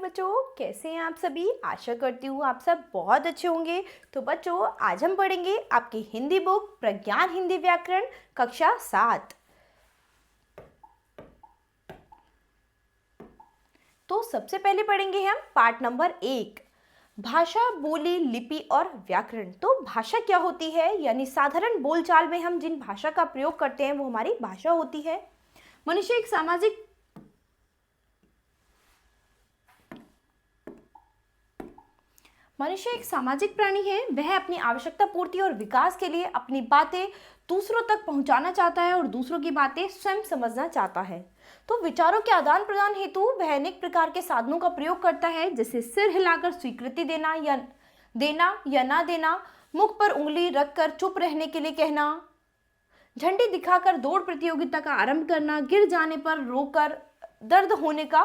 बच्चों, कैसे हैं आप सभी। आशा करती हूँ आप सब बहुत अच्छे होंगे। तो बच्चों, आज हम पढ़ेंगे आपकी हिंदी बुक प्रज्ञान हिंदी व्याकरण कक्षा 7। तो सबसे पहले पढ़ेंगे हम पाठ नंबर 1, भाषा, बोली, लिपि और व्याकरण। तो भाषा क्या होती है, यानी साधारण बोलचाल में हम जिन भाषा का प्रयोग करते हैं वो हमारी भाषा होती है। मनुष्य एक सामाजिक प्राणी है। वह अपनी आवश्यकता पूर्ति और विकास के लिए अपनी बातें दूसरों तक पहुंचाना चाहता है और दूसरों की बातें स्वयं समझना चाहता है। तो विचारों के आदान प्रदान हेतु वह अनेक प्रकार के साधनों का प्रयोग करता है, जैसे सिर हिलाकर स्वीकृति देना या ना देना, मुख पर उंगली रखकर चुप रहने के लिए कहना, झंडी दिखाकर दौड़ प्रतियोगिता का आरंभ करना, गिर जाने पर रोकर दर्द होने का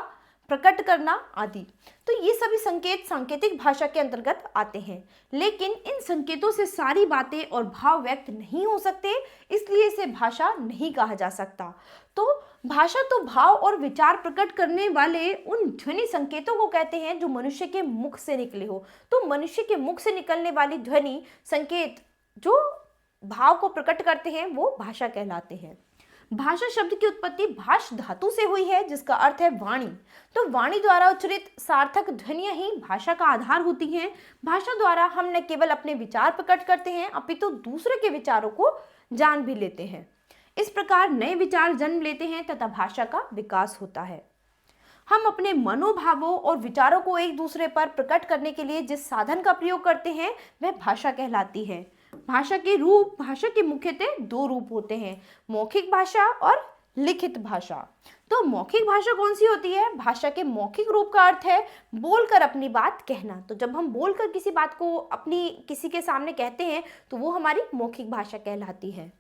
प्रकट करना आदि। तो ये सभी संकेत सांकेतिक भाषा के अंतर्गत आते हैं, लेकिन इन संकेतों से सारी बातें और भाव व्यक्त नहीं हो सकते, इसलिए इसे भाषा नहीं कहा जा सकता। तो भाषा तो भाव और विचार प्रकट करने वाले उन ध्वनि संकेतों को कहते हैं जो मनुष्य के मुख से निकले हो। तो मनुष्य के मुख से निकलने वाली ध्वनि संकेत जो भाव को प्रकट करते हैं वो भाषा कहलाते हैं। भाषा शब्द की उत्पत्ति भाष धातु से हुई है, जिसका अर्थ है वाणी। तो वाणी द्वारा उच्चारित सार्थक ध्वनियां ही भाषा का आधार होती हैं। भाषा द्वारा हम न केवल अपने विचार प्रकट करते हैं, अपितु दूसरे के विचारों को जान भी लेते हैं। इस प्रकार नए विचार जन्म लेते हैं तथा भाषा का विकास होता है। हम अपने मनोभावों और विचारों को एक दूसरे पर प्रकट करने के लिए जिस साधन का प्रयोग करते हैं वह भाषा कहलाती है। भाषा के मुख्यतः दो रूप होते हैं, मौखिक भाषा और लिखित भाषा। तो मौखिक भाषा कौन सी होती है? भाषा के मौखिक रूप का अर्थ है बोलकर अपनी बात कहना। तो जब हम बोलकर किसी बात को अपनी किसी के सामने कहते हैं तो वो हमारी मौखिक भाषा कहलाती है।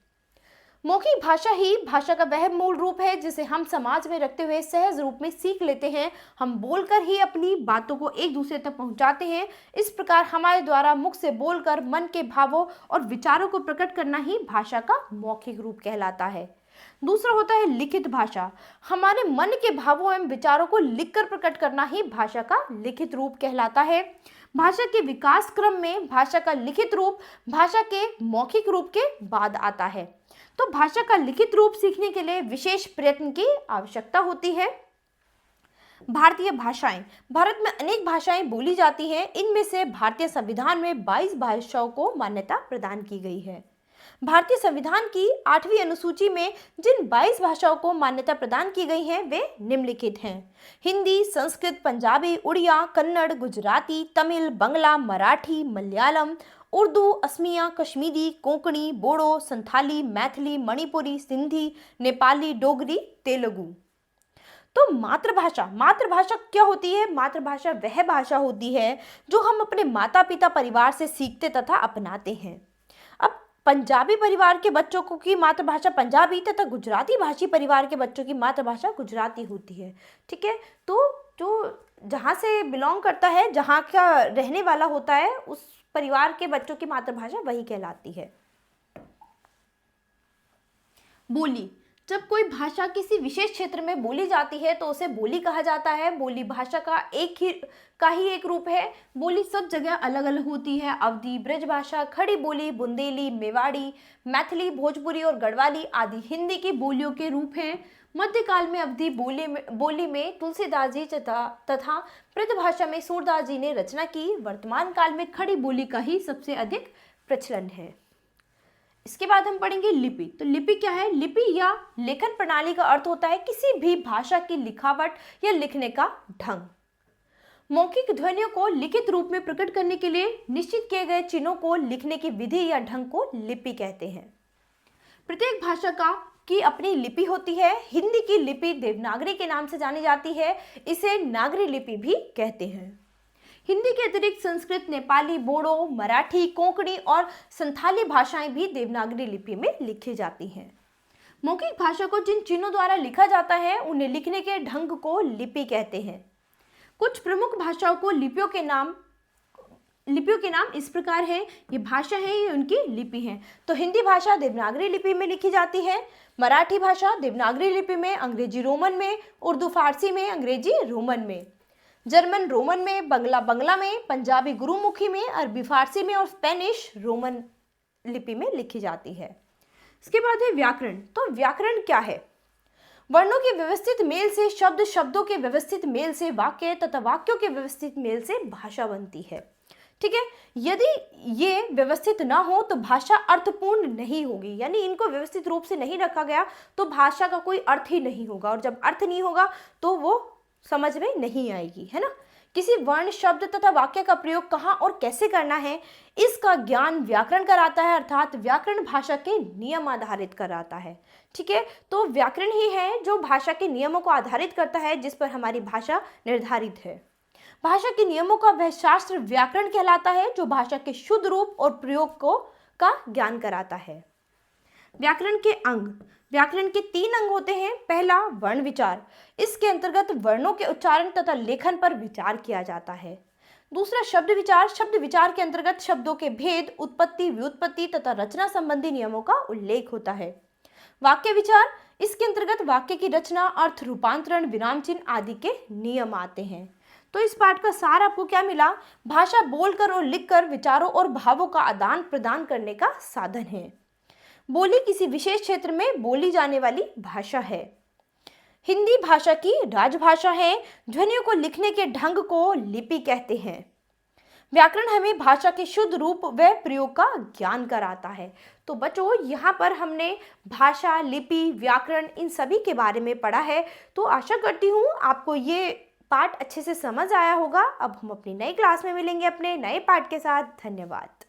मौखिक भाषा ही भाषा का वह मूल रूप है जिसे हम समाज में रखते हुए सहज रूप में सीख लेते हैं। हम बोलकर ही अपनी बातों को एक दूसरे तक पहुंचाते हैं। इस प्रकार हमारे द्वारा मुख से बोलकर मन के भावों और विचारों को प्रकट करना ही भाषा का मौखिक रूप कहलाता है। दूसरा होता है लिखित भाषा। हमारे मन के भावों एवं विचारों को लिखकर प्रकट करना ही भाषा का लिखित रूप कहलाता है। भाषा के विकास क्रम में भाषा का लिखित रूप भाषा के मौखिक रूप के बाद आता है। तो भाषा का लिखित रूप सीखने के लिए विशेष प्रयत्न की आवश्यकता होती है। भारतीय भाषाएं। भारत में अनेक भाषाएं बोली जाती हैं। इनमें से भारतीय संविधान में 22 भाषाओं को मान्यता प्रदान की गई है। भारतीय संविधान की 8वीं अनुसूची में जिन 22 भाषाओं को मान्यता प्रदान की गई है वे निम्नलिखित हैं: हिंदी, संस्कृत, पंजाबी, उड़िया, कन्नड़, गुजराती, तमिल, बंगला, मराठी, मलयालम, उर्दू, असमिया, कश्मीरी, कोंकणी, बोडो, संथाली, मैथिली, मणिपुरी, सिंधी, नेपाली, डोगरी, तेलुगु। तो मातृभाषा क्या होती है? मातृभाषा वह भाषा होती है जो हम अपने माता पिता परिवार से सीखते तथा अपनाते हैं। अब पंजाबी परिवार के बच्चों को की मातृभाषा पंजाबी तथा गुजराती भाषी परिवार के बच्चों की मातृभाषा गुजराती होती है। ठीक है, तो जो जहाँ से बिलोंग करता है, जहाँ का रहने वाला होता है, उस परिवार के बच्चों की मातृभाषा वही कहलाती है। बोली। जब कोई भाषा किसी विशेष क्षेत्र में बोली जाती है तो उसे बोली कहा जाता है। बोली भाषा का एक रूप है। बोली सब जगह अलग अलग होती है। अवधी, ब्रजभाषा, खड़ी बोली, बुंदेली, मेवाड़ी, मैथिली, भोजपुरी और गढ़वाली आदि हिंदी की बोलियों के रूप हैं। मध्यकाल में अवधी बोली में तुलसीदास जी तथा ब्रजभाषा में सूरदास जी ने रचना की। वर्तमान काल में खड़ी बोली का ही सबसे अधिक प्रचलन है। इसके बाद हम पढ़ेंगे लिपि। तो लिपि क्या है? लिपि या लेखन प्रणाली का अर्थ होता है किसी भी भाषा की लिखावट या लिखने का ढंग। मौखिक ध्वनियों को लिखित रूप में प्रकट करने के लिए निश्चित किए गए चिन्हों को लिखने की विधि या ढंग को लिपि कहते हैं। प्रत्येक भाषा की अपनी लिपि होती है। हिंदी की लिपि देवनागरी के नाम से जानी जाती है। इसे नागरी लिपि भी कहते हैं। हिंदी के अतिरिक्त संस्कृत, नेपाली, बोडो, मराठी, कोंकणी और संथाली भाषाएं भी देवनागरी लिपि में लिखी जाती हैं। मौखिक भाषा को जिन चिन्हों द्वारा लिखा जाता है उन्हें लिखने के ढंग को लिपि कहते हैं। कुछ प्रमुख भाषाओं को लिपियों के नाम इस प्रकार हैं। ये भाषा है, ये उनकी लिपि है। तो हिंदी भाषा देवनागरी लिपि में लिखी जाती है। मराठी भाषा देवनागरी लिपि में, अंग्रेजी रोमन में, उर्दू फारसी में, अंग्रेजी रोमन में। जर्मन रोमन में, बंगला बंगला में, पंजाबी गुरुमुखी में, अरबी फारसी में और स्पेनिश रोमन लिपि में लिखी जाती है। इसके बाद है व्याकरण। तो व्याकरण क्या है? वर्णों के व्यवस्थित मेल से शब्द, शब्दों के व्यवस्थित मेल से वाक्य तथा वाक्यों के व्यवस्थित मेल से भाषा बनती है। ठीक है, यदि ये व्यवस्थित ना हो तो भाषा अर्थपूर्ण नहीं होगी, यानी इनको व्यवस्थित रूप से नहीं रखा गया तो भाषा का कोई अर्थ ही नहीं होगा, और जब अर्थ नहीं होगा तो वो समझ में नहीं आएगी, है ना। किसी वर्ण, शब्द तथा वाक्य का प्रयोग कहाँ और कैसे करना है, इसका ज्ञान व्याकरण कराता है, अर्थात व्याकरण भाषा के नियम आधारित कराता है। ठीक है, तो व्याकरण ही है जो भाषा के नियमों को आधारित करता है जिस पर हमारी भाषा निर्धारित है। भाषा के नियमों का वह शास्त्र व्याकरण कहलाता है जो भाषा के शुद्ध रूप और प्रयोग को का ज्ञान कराता है। व्याकरण के अंग। व्याकरण के 3 अंग होते हैं। पहला, वर्ण विचार। इसके अंतर्गत वर्णों के उच्चारण तथा लेखन पर विचार किया जाता है। दूसरा, शब्द विचार। शब्द विचार के अंतर्गत शब्दों के भेद, उत्पत्ति, व्युत्पत्ति तथा रचना संबंधी नियमों का उल्लेख होता है। वाक्य विचार। इसके अंतर्गत वाक्य की रचना, अर्थ, रूपांतरण, विराम चिन्ह आदि के नियम आते हैं। तो इस पाठ का सार आपको क्या मिला? भाषा बोलकर और लिखकर विचारों और भावों का आदान प्रदान करने का साधन है। बोली किसी विशेष क्षेत्र में बोली जाने वाली भाषा है। हिंदी भाषा की राजभाषा है। ध्वनियों को लिखने के ढंग को लिपि कहते हैं। व्याकरण हमें भाषा के शुद्ध रूप व प्रयोग का ज्ञान कराता है। तो बच्चों, यहाँ पर हमने भाषा, लिपि, व्याकरण इन सभी के बारे में पढ़ा है। तो आशा करती हूँ आपको ये पाठ अच्छे से समझ आया होगा। अब हम अपनी नई क्लास में मिलेंगे अपने नए पाठ के साथ। धन्यवाद।